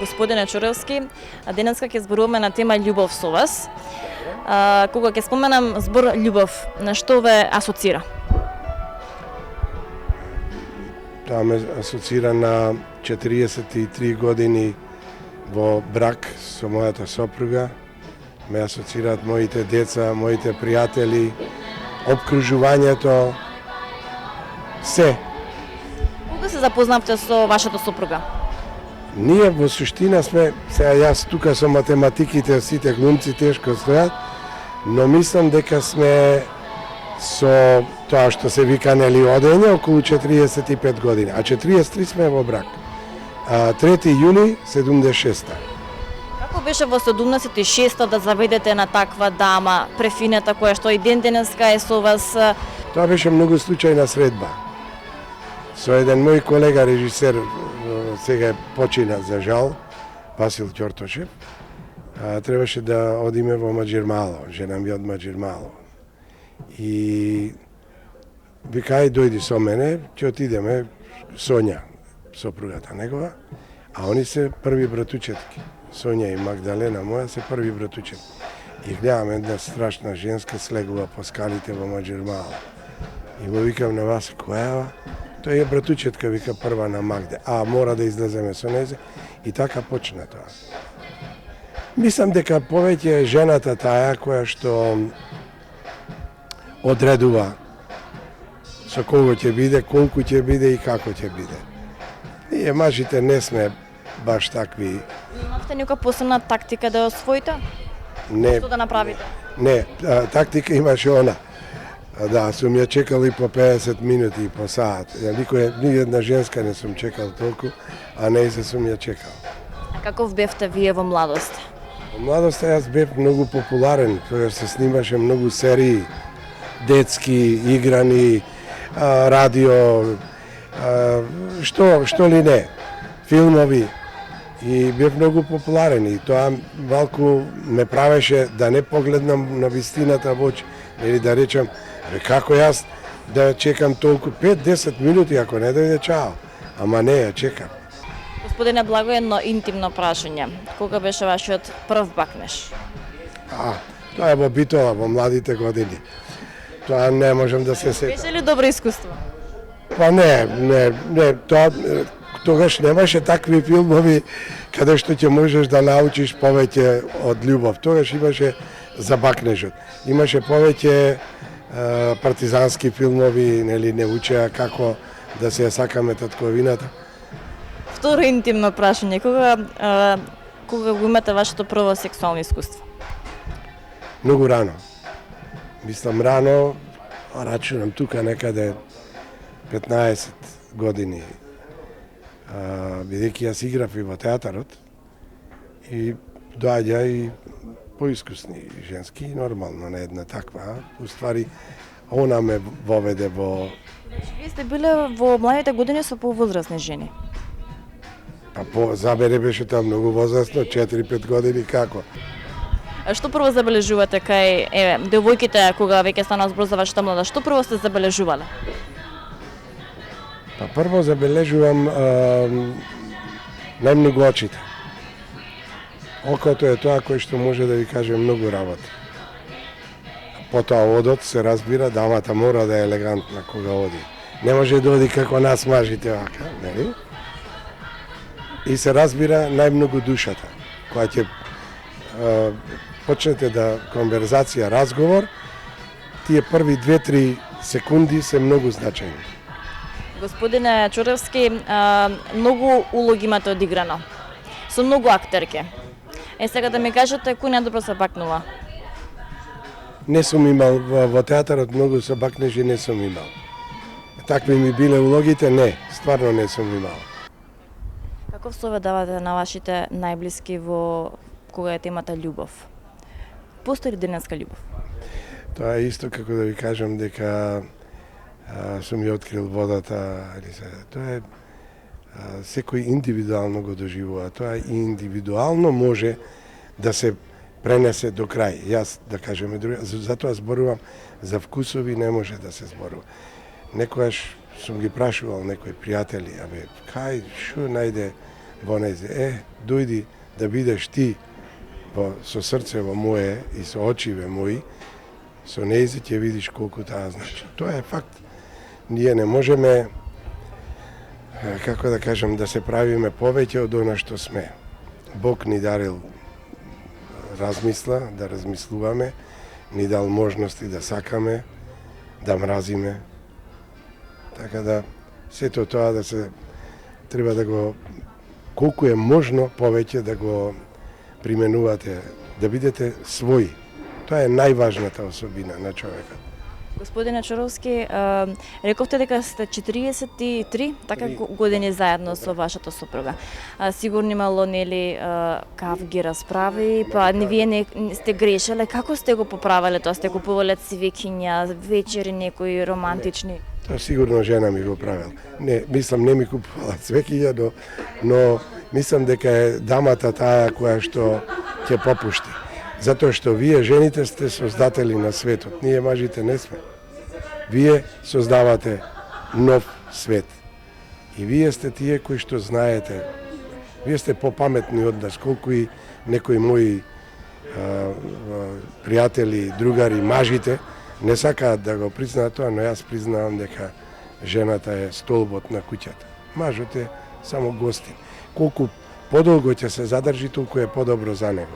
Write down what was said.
господине Чуревски. Денеска ќе зборуваме на тема љубов со вас. Кога ќе споменам збор љубов, на што ве асоцира? Тоа ме асоцира на 43 години во брак со мојата сопруга. Ме асоцираат моите деца, моите пријатели, обкружувањето, се. Кога се запознавте со вашата сопруга? Ние во суштина сме, сега јас тука со математиките, сите глумци тешко стојат, но мислам дека сме со тоа што се вика нели одење околу 45 години, а 43 сме во брак. 3 јуни 76-та. Како беше во 76-та да заведете на таква дама, префинета, која што и ден денеска е со вас? Тоа беше многу случајна средба. Со еден мој колега режисер, сега почина за жал, Васил Ќортошев, требаше да одиме во Маџирмало, жена ми од Маџирмало. И вика, ај дојди со мене, ќе отидеме Сонја, сопругата негова, а они се први братучетки. Сонја и Магдалена моја се први братучетки. И гледам една страшна женска слегува по скалите во Маџирмало. И му викам на вас, која е? Тој е братучетка, вика, прва на Магде. Мора да излеземе со незе. И така почна тоа. Мислам дека повеќе е жената таа која што одредува со кого ќе биде, колку ќе биде и како ќе биде. Ние мажите не сме баш такви. Имавте некоја посебна тактика да ја освоите? Не. Што да направите? Не, тактика имаше она. Да, сум ја чекал и по 50 минути и по саат. Ни една женска не сум чекал толку, а не се сум ја чекал. Каков бевте вие во младост? Во младост јас бев многу популарен, тоа се снимаше многу серии, детски, играни, радио, што ли не, филмови. И бев многу популарен и тоа малку ме правеше да не погледнам на вистината во очи, или да речам, како јас да чекам толку 5-10 минути ако не дојде чао, ама не ја чекам. Господине Благо, едно интимно прашање. Кога беше вашиот прв бакнеж? Тоа е во Битола, во младите години. Тоа не можам да се сетам. Беше ли добро искуство? Па не, тоа тогаш немаше такви филмови каде што ќе можеш да научиш повеќе од љубов. Тогаш имаше за бакнежот. Имаше повеќе партизански филмови, нели не учеа како да се ја сакаме татковината. Второ интимно прашање. Кога го имате вашето прво сексуално искуство? Многу рано. Мислам рано, рачунам тука некаде 15 години. Бидејќи јас играв и во театарот и доаѓа и поискусни женски, нормално не една таква. Уствари, она ме воведе во... Вие сте биле во младите години со повозрастни жени. За мене беше тоа многу возрасно, 4-5 години, како? А што прво забележувате кај девојките кога веќе станува збор за вашата млада? Што прво сте забележувале? Прво забележувам најмногу очите. Окото е тоа кој што може да ви каже многу работа. Потоа одот се разбира, дамата мора да е елегантна кога оди. Не може да оди како нас мажите вака, нели? И се разбира најмногу душата. Кога ќе почнете да конверзација, разговор, тие први 2-3 секунди се многу значајни. Господине Чуревски, многу улоги имате одиграно, со многу актерки. Сега да ми кажете, кој најдобро се бакнува? Не сум имал во театарот многу се бакнежи, не сум имал. Такви ми биле улогите, не, стварно не сум имал. Каков совет давате на вашите најблиски во кога е темата љубов? Постои ли денеска љубов? Тоа е исто како да ви кажам дека сум ја открил водата, тоа е секој индивидуално го доживува, тоа и индивидуално може да се пренесе до крај. Јас, да кажеме, затоа зборувам, за вкусови не може да се зборува. Некојаш сум ги прашувал некои пријатели, кај, шо најде во незе. Дојди да бидеш ти со срцево мое и со очиве мои, со нејзе ќе видиш колку таа значи. Тоа е факт. Ние не можеме, како да кажем, да се правиме повеќе од она што сме. Бог ни дарил размисла, да размислуваме, ни дал можности да сакаме, да мразиме. Така да, сето тоа да се треба да го, колку е можно повеќе да го применувате, да бидете своји. Тоа е најважната особина на човекот. Господине Чоровски, рековте дека сте 43 така години заедно со вашата сопруга. Сигурно имало нели кавги расправи, па вие не сте грешеле. Како сте го поправиле тоа? Сте купувале цвеќиња, вечери некои романтични? Тоа сигурно жена ми го правил. Не, мислам не ми купувала цвеќиња, но мислам дека е дамата таа која што ќе попушти. Затоа што вие жените сте создатели на светот, ние мажите не сме. Вие создавате нов свет. И вие сте тие кои што знаете. Вие сте попаметни од нас, колку и некои мои пријатели, другари, мажите не сакаат да го признаат тоа, но јас признавам дека жената е столбот на куќата. Мажот е само гостин. Колку подолго ќе се задржи, толку е подобро за него.